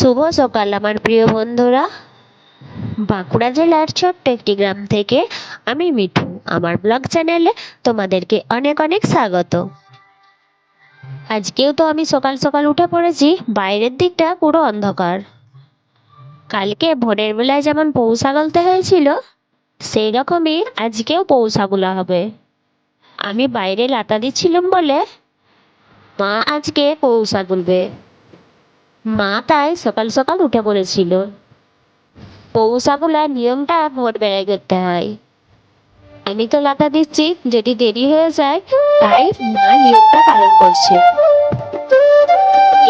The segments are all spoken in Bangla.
শুভ সকাল আমার প্রিয় বন্ধুরা। বাঁকুড়া জেলার ছোট্ট একটি গ্রাম থেকে আমি মিঠু আমার ব্লগ চ্যানেলে তোমাদেরকে অনেক অনেক স্বাগত। আজকেও তো আমি সকাল সকাল উঠে পড়েছি। বাইরের দিকটা পুরো অন্ধকার। কালকে ভোরের বেলায় যেমন পৌষা গলতে হয়েছিল, সেই রকমই আজকেও পৌষাগুলো হবে। আমি বাইরে লাতা দিচ্ছিলাম বলে মা আজকে পৌষা গুলবে। মা তাই সকাল সকাল উঠে পড়েছিল। পৌষাগুলার নিয়মটা ভোরবেলায় করতে হয়। আমি তো লাতা দিচ্ছি, যদি দেরি হয়ে যায় তাই মা নিয়মটা পালন করছে।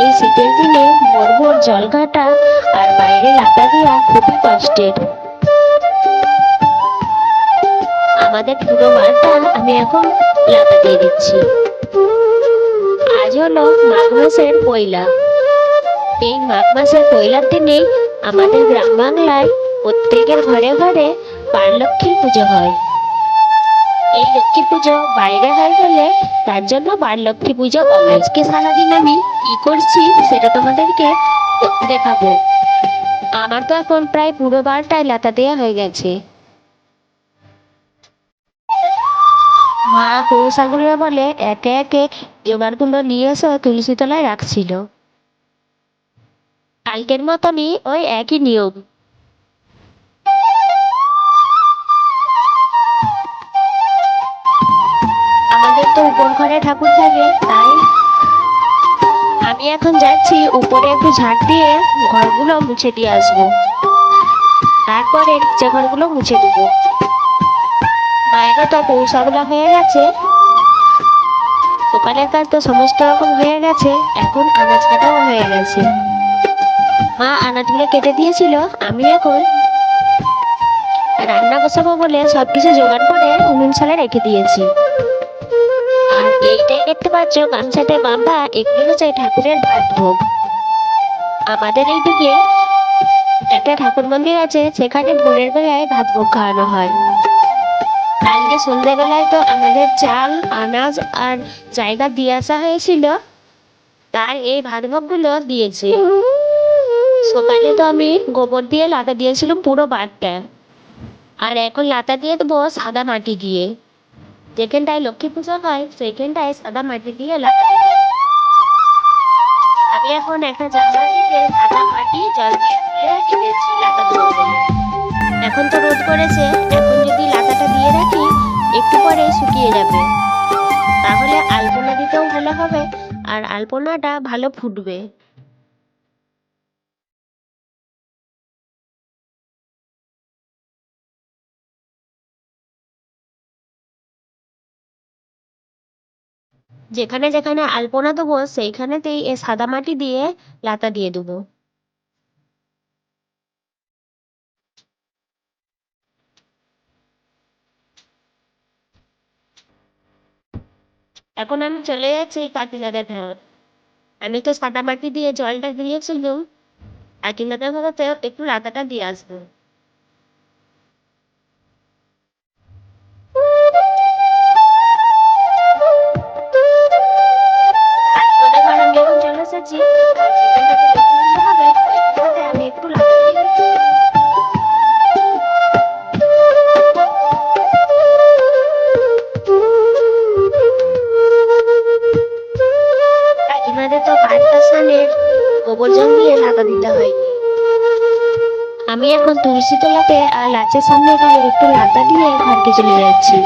এই শীতের দিনে ভোর ভোর জল ঘাটা আর বাইরে লাতা দেওয়া খুবই কষ্টের। আমাদের পুরো মাঠটা আমি এখন লাতা দিয়ে দিচ্ছি। আজ হলো মাঘ মাসের পয়লা। এই মাঘ মাসের পয়লার দিনেই আমাদের গ্রাম বাংলায় প্রত্যেকের ঘরে ঘরে বারলক্ষ্মীর পুজো হয়। এই লক্ষ্মী পুজো বাইরে হয় বলে তার জন্য বারলক্ষ্মী পুজো। আজকে সারাদিন আমি কি করছি সেটা তোমাদেরকে দেখাবো। আমার তো এখন প্রায় পুরো বারটায় লাতা দেওয়া হয়ে গেছে। মা পৌষাগুলো বলে একে একে জোগাড়গুলো নিয়ে এসে তুলসী তলায় রাখছিল। কালকের মতনই ওই একই নিয়ম। আমাদের তো উপর ঘরে ঠাকুর থাকে, তাই আমি এখন যাচ্ছি উপরে একটু ঝাঁট দিয়ে ঘরগুলো মুছে দিয়ে আসবো। তারপরে নিচে ঘরগুলো মুছে দেবো। মায়েরও তো পৌষাগুলো হয়ে গেছে। সকালের কাজ তো সমস্ত রকম হয়ে গেছে, এখন আনাজ কাটাও হয়ে গেছে। মা আনাজগুলো কেটে দিয়েছিল, আমি এখন রান্না বসাবো বলে সবকিছু জোগাড় করে উনুন সালে রেখে দিয়েছি। আর এইটাই দেখতে পাচ্ছ গামছাতে বাঁধা, এগুলো হচ্ছে ঠাকুরের ভাত ভোগ। আমাদের এইদিকে একটা ঠাকুর মন্দির আছে, সেখানে ভোরের বেলায় ভাত ভোগ খাওয়ানো হয়। কালকে সন্ধ্যেবেলায় তো আমাদের চাল আনাজ আর জায়গা দিয়ে আসা হয়েছিল, তাই এই ভাত ভোগগুলো দিয়েছে। সকালে তো আমি গোবর দিয়ে লাতা দিয়েছিলাম পুরো বাড়িটা, আর এখন লাতা দিয়ে দেবো সাদা মাটি দিয়ে। যেখানটায় লক্ষ্মী পুজো হয় সেখানটায় সাদা মাটি দিয়ে লাতা দেবো। আমি এখন একটা জায়গা দিয়ে সাদা মাটি জল দিয়ে রেখে দিয়েছি লাতা দেবো বলে। এখন তো রোদ করেছে, এখন যদি লাতাটা দিয়ে রাখি একটু পরে শুকিয়ে যাবে, তাহলে আলপনা দিতেও ভালো হবে আর আলপনাটা ভালো ফুটবে। যেখানে যেখানে আলপনা দেবো সেইখানেতেই এ সাদা মাটি দিয়ে লাতা দিয়ে দেবো। এখন আমি চলে যাচ্ছি কাকিনাদের ধার। আমি তো সাদা মাটি দিয়ে জলটা দিয়েছিলাম, কাকিনাদের ঘরেতেও একটু লাতাটা দিয়ে আসবো। কাকিনাদের ঘরে আমি এখন চলে এসেছি। যেখানটাতে লক্ষ্মী পুজো হবে ওইখানটাতে আমি একটু লাতা দিয়ে দিচ্ছি। কাকিমাদের তো পাঁচটা স্নানের গোবর জল দিয়ে লাতা দিতে হয়। আমি এখন তুলসী তলাতে আর লাচের সামনে একটু লাতা দিয়ে ঘরকে চলে যাচ্ছি।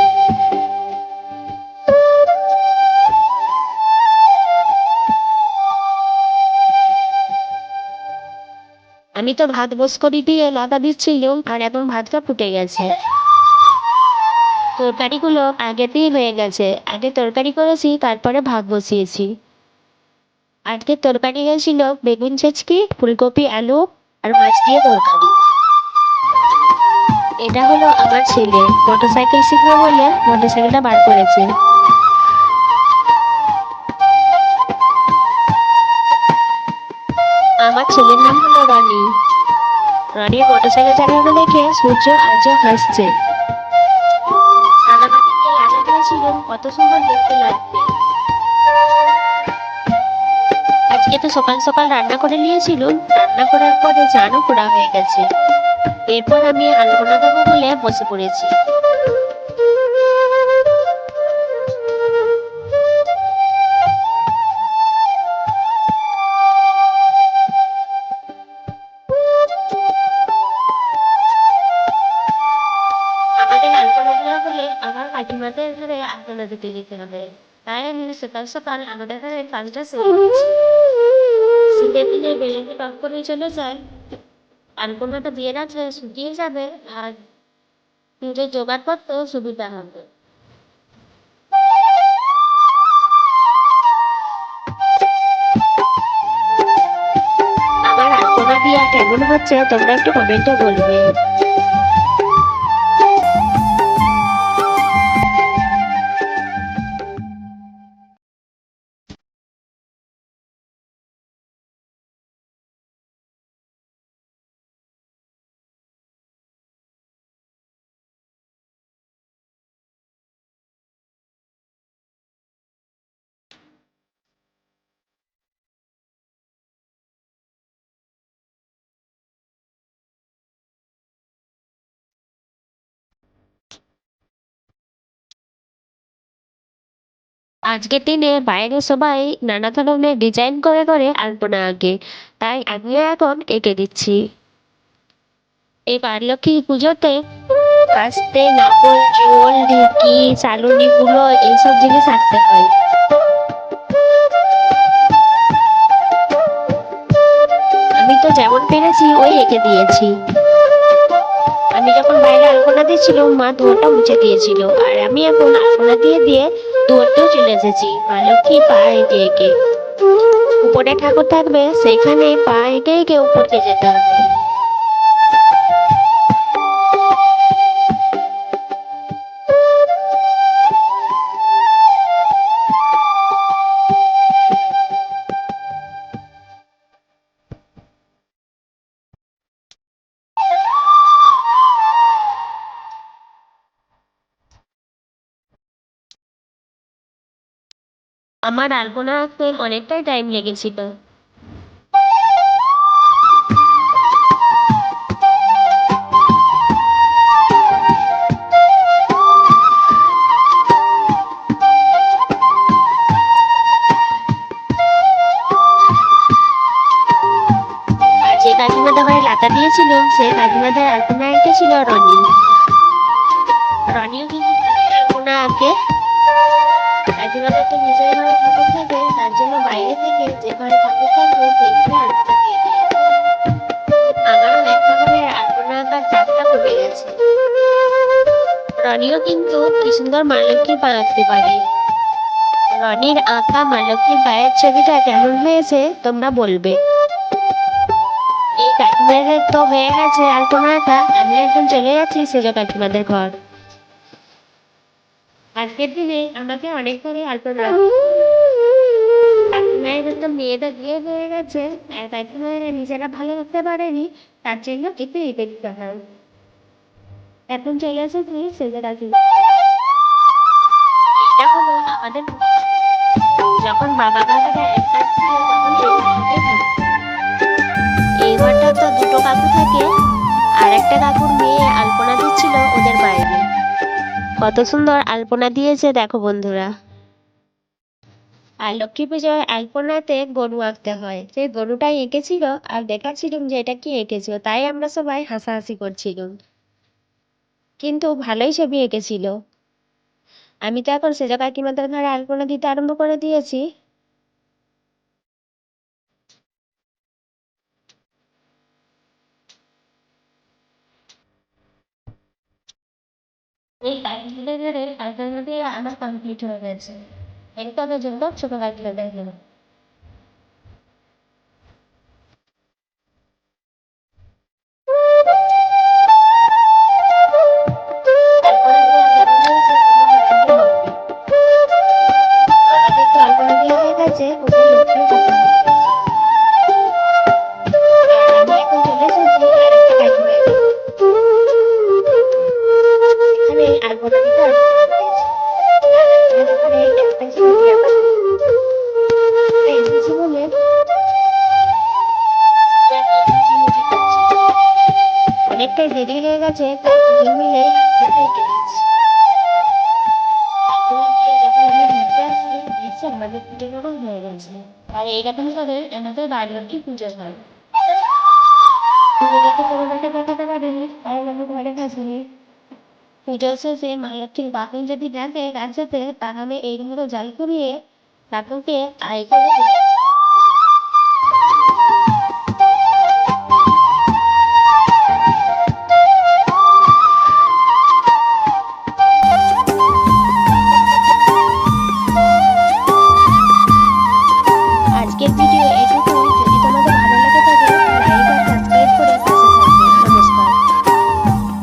আমি তো ভাত বস করে দিয়ে লাতা দিচ্ছিলাম, আর এখন ভাতটা ফুটে গেছে। তরকারিগুলো আগেতেই হয়ে গেছে, আগে তরকারি করেছি তারপরে ভাত বসিয়েছি। আজকে তরকারি হয়েছিল বেগুন ছেচকি, ফুলকপি আলু আর মাছ দিয়ে তরকারি। এটা হলো আমার ছেলে, মোটরসাইকেল শিখবে বলে মোটরসাইকেলটা বার করেছে। আমার ছেলের নাম হলো রনি। রনির মোটরসাইকেল চালানো দেখে সূর্য আজও হাসছে। সাদা মাটি দিয়ে লাগা দিয়েছিল, কত সুন্দর দেখতে লাগবে। আজকে এদিকে তো সকাল সকাল রান্না করে নিয়েছিলুম, রান্না করার পরে চানও করা হয়ে গেছে। এরপর আমি আলপনা দেবো বলে বসে পড়েছি। আমাদের আলপনা দেওয়া হলে আমার কাকিমাদের ঘরে আলপনা দিতে যেতে হবে, তাই আমি সকাল সকাল আমাদের ঘরে কাজটা সেরে নিয়েছি। শীতের দিনে বেলুনটি টক করে চলে যায়, আলপনাটা দিয়ে রাখলে শুকিয়ে যাবে আর পুজোর জোগাড় করতেও সুবিধা হবে। আমার আলপনা দিয়া কেমন হচ্ছে তোমরা একটু কমেন্টে বলবে। আজকের দিনে বাইরে সবাই নানা ধরনের ডিজাইন করে করে আলপনা আঁকে, তাই আমিও এখন এঁকে দিচ্ছি। এই লক্ষ্মী পুজোতে কাস্তে, নারকোল, জল, ঢেঁকি, চালুনি গুলো এইসব জিনিস আনতে হয়। আমি তো যেমন পেরেছি ওই এঁকে দিয়েছি। আমি যখন বাইরে আলপনা দিয়েছিলাম মা দুয়ারটা মুছে দিয়েছিল, আর আমি এখন আলপনা দিয়ে দিয়ে দুয়ারটাও চলে এসেছি মা লক্ষ্মী পা এঁকে এঁকে। উপরে ঠাকুর থাকবে সেখানে পা এঁকে এঁকে উপরতে যেতে হবে। আমার আলপনা আঁকতে অনেকটাই টাইম লেগেছিল। আর যে কাকিমাদের ঘরে লাতা দিয়েছিল সেই কাকিমাদের আলপনা এঁকেছিল রনি। রনিও কিন্তু আলপনা আঁকে। কাকিমাদের তো নিজের ঘরে ঠাকুর থাকে, তার জন্য বাইরে থেকে যে ঘরে ঠাকুর থাকবে সেই ঘরে আলপনা দিয়ে দিয়ে। আমারও একটা ঘরে আলপনা আঁকার যাত্রা কমে গেছে। রনিও কিন্তু কি সুন্দর মা লক্ষ্মীর পা আঁকতে পারে। রনির আঁকা মা লক্ষ্মীর পায়ের ছবিটা কেমন হয়েছে তোমরা বলবে। এই কাকিমাদের তো হয়ে গেছে আলপনা আঁকা, আমি এখন চলে যাচ্ছি সেজ কাকিমাদের ঘর। আজকের দিনে আমাকে অনেক করে আলপনা কাকিমায়ের তো মেয়েটা বিয়ে হয়ে গেছে, আর কাকিমায়েরা নিজেরা ভালো করতে পারেনি, তার জন্য একটু এঁকে দিতে হয়। এখন চলে এসেছি সেজে কাকিমা। এটা হলো আমাদের যখন বাবা কাকারা একটা ছিল তখন এই ঘরটাতে থাকতো। এই ঘরটা তো দুটো কাকু থাকে, আর একটা কাকুর মেয়ে আলপনা দিচ্ছিল ওদের বাইরে। কত সুন্দর আলপনা দিয়েছে দেখো বন্ধুরা। আর লক্ষ্মী পুজোয় আলপনাতে গরু আঁকতে হয়, সেই গরুটাই এঁকেছিল আর দেখাচ্ছিলাম যে এটা কি এঁকেছিল, তাই আমরা সবাই হাসাহাসি করছিলাম, কিন্তু ভালোই ছবি এঁকেছিল। আমি তো এখন সেজ কাকিমাদের ঘরে আলপনা দিতে আরম্ভ করে দিয়েছি। এই কাকিমাদের ঘরে আলপনা দিয়ে আমার কমপ্লিট হয়ে গেছে। এরপরের জন্য ছোট কাকিমাদের ঘরে আলপনা দেওয়া কেমন হয়েছে তোমরা কমেন্টে বলবে। আমাদের তো আলপনা দেওয়া হয়ে গেছে, ওদের লক্ষ্মীও ঠাকুর হয়ে গেছে। আর আমি এখন চলে এসেছি আরেকটা কাকিমার ঘরে। এখানে আলপনা দিতে আরম্ভ করে দিয়েছি। আর কাকিমাদের ঘরে একটা ছিল টিয়া পাখি। অনেকটাই দেরি হয়ে গেছে, তাই দুজন মিলে বেরিয়ে পড়েছি। এখন গিয়ে যখন আমি ঘুরতে আসছি, দেখছি আমাদের পুজো যখন হয়ে গেছে। আর এই রকম করে এনাদের বাড়ি পুজো হয়। পুজোটা তো কোনোটাকে দেখাতে পারিনি, তাই আমি ঘরে গেছিনি। পুজো শেষে মা লক্ষ্মীর বাহন যদি দেখে গাছাতে, তাহলে এইগুলো জাল করিয়ে ঠাকুরকে আয় করে